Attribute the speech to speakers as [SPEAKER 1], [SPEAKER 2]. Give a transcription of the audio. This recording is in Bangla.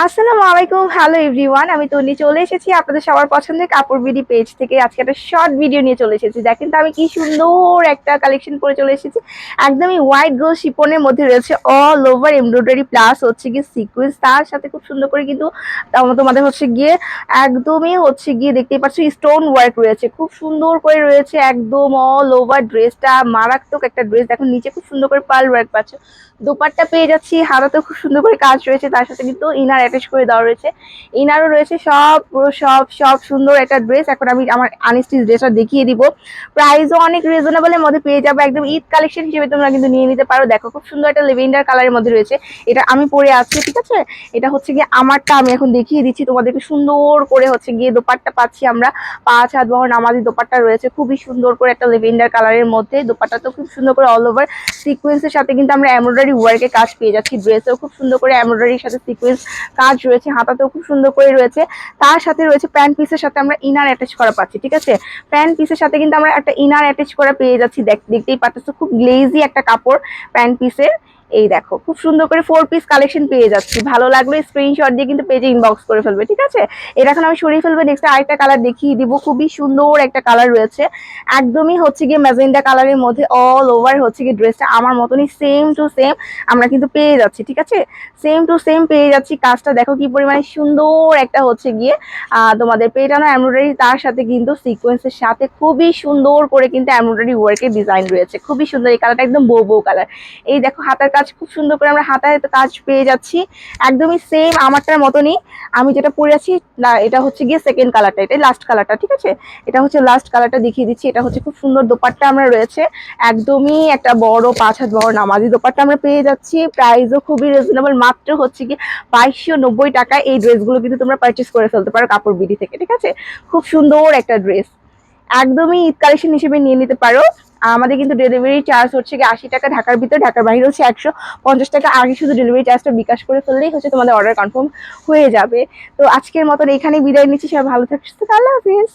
[SPEAKER 1] আসসালামু আলাইকুম, হ্যালো এভরিওয়ান। আমি তন্নি চলে এসেছি আপনাদের সবার পছন্দের কাপড় বিডি পেজ থেকে। আজকে একটা শর্ট ভিডিও নিয়ে চলে এসেছি। দেখেন তো আমি কি সুন্দর একটা কালেকশন করে চলে এসেছি। একদমই হোয়াইট গোল্ড শিপনের মধ্যে রয়েছে অল ওভার এমব্রয়ডারি প্লাস হচ্ছে গিয়ে সিকোয়েন্স, তার সাথে খুব সুন্দর করে কিন্তু তোমাদের হচ্ছে গিয়ে একদমই হচ্ছে গিয়ে দেখতেই পাচ্ছ স্টোন ওয়ার্ক রয়েছে, খুব সুন্দর করে রয়েছে একদম অল ওভার। ড্রেসটা মারাত্মক একটা ড্রেস। দেখো নিচে খুব সুন্দর করে পার্ল ওয়ার্ক পাচ্ছ, দোপাট্টা পেয়ে যাচ্ছি, হাতাতেও খুব সুন্দর করে কাজ রয়েছে, তার সাথে কিন্তু ইনার অ্যাটাচ করে দেওয়া রয়েছে। ইনারও রয়েছে, সব পুরো সব সুন্দর একটা ড্রেস। এখন আমি আমার আনস্টিচ ড্রেসটা দেখিয়ে দিব। প্রাইসও অনেক রিজনেবলের মধ্যে পেয়ে যাবে, একদম ঈদ কালেকশন হিসেবে তোমরা কিন্তু নিয়ে নিতে পারো। দেখো খুব সুন্দর একটা লেভেন্ডার কালারের মধ্যে রয়েছে, এটা আমি পরে আছি, ঠিক আছে। এটা হচ্ছে গিয়ে আমারটা, আমি এখন দেখিয়ে দিচ্ছি তোমাদেরকে। সুন্দর করে হচ্ছে গিয়ে দোপাট্টা পাচ্ছি আমরা, 5 হাত বহর নামাজি দোপাট্টা রয়েছে, খুবই সুন্দর করে একটা লেভেন্ডার কালারের মধ্যে। দোপাট্টা তো খুব সুন্দর করে অল ওভার সিকোয়েন্সের সাথে কিন্তু আমরা এমব্রয়ডারি ওয়ার্কের কাজ পেয়ে যাচ্ছি। ড্রেসেও খুব সুন্দর করে এমব্রয়ডারির সাথে সিকোয়েন্স কাজ রয়েছে, হাতাতেও খুব সুন্দর করে রয়েছে। তার সাথে রয়েছে প্যান্ট পিসের সাথে আমরা ইনার অ্যাটাচ করা পাচ্ছি, ঠিক আছে। প্যান্ট পিসের সাথে কিন্তু আমরা একটা ইনার অ্যাটাচ করা পেয়ে যাচ্ছি। দেখতেই পাচ্ছ খুব গ্লেজি একটা কাপড় প্যান্ট পিসের। এই দেখো খুব সুন্দর করে 4 পিস কালেকশন পেয়ে যাচ্ছি। ভালো লাগলে স্ক্রিনশট দিয়ে কিন্তু পেজে ইনবক্স করে ফেলবে, ঠিক আছে। এটা এখন আমি সরিয়ে ফেলবো। নেক্সট আরেকটা কালার দেখিয়ে দিব, খুবই সুন্দর একটা কালার রয়েছে, একদমই হচ্ছে গিয়ে ম্যাজেন্ডা কালারের মধ্যে অল ওভার হচ্ছে গিয়ে ড্রেসটা আমার মতনই সেম টু সেম আমরা কিন্তু পেয়ে যাচ্ছি, ঠিক আছে। সেম টু সেম পেয়ে যাচ্ছি। কাজটা দেখো কি পরিমাণে সুন্দর একটা হচ্ছে গিয়ে তোমাদের পেটানো এমব্রয়ডারি, তার সাথে কিন্তু সিকোয়েন্সের সাথে খুবই সুন্দর করে কিন্তু এমব্রয়ডারি ওয়ার্কের ডিজাইন রয়েছে, খুবই সুন্দর। এই কালারটা একদম বউ কালার। এই দেখো হাতার কাজ খুব সুন্দর করে আমরা হাতায় কাজ পেয়ে যাচ্ছি, একদমই সেম আমারটার মতনই। আমি যেটা পরে আছি না, এটা হচ্ছে গিয়ে সেকেন্ড কালারটা, এটা লাস্ট কালারটা, ঠিক আছে। এটা হচ্ছে লাস্ট কালারটা দেখিয়ে দিচ্ছি। এটা হচ্ছে খুব সুন্দর দোপাট্টা আমরা রয়েছে, একদমই একটা বড় 5 হাত বড় নামাজি দোপাট্টা আমরা পেয়ে যাচ্ছি। প্রাইসও খুবই রিজনেবল, মাত্র হচ্ছে কি 2290 টাকায় এই ড্রেসগুলো কিন্তু তোমরা পারচেস করে ফেলতে পারো কাপড় বিডি থেকে, ঠিক আছে। খুব সুন্দর একটা ড্রেস, একদমই ঈদ কালেকশন হিসেবে নিয়ে নিতে পারো। আমাদের কিন্তু ডেলিভারি চার্জ হচ্ছে কি 80 টাকা ঢাকার ভিতরে, ঢাকার বাইরে হচ্ছে 150 টাকা। আগে শুধু ডেলিভারি চার্জটা বিকাশ করে ফেললেই হচ্ছে তোমাদের অর্ডার কনফার্ম হয়ে যাবে। তো আজকের মতন এখানেই বিদায় নিচ্ছি। সবাই ভালো থাকছো, আল্লাহ হাফিজ।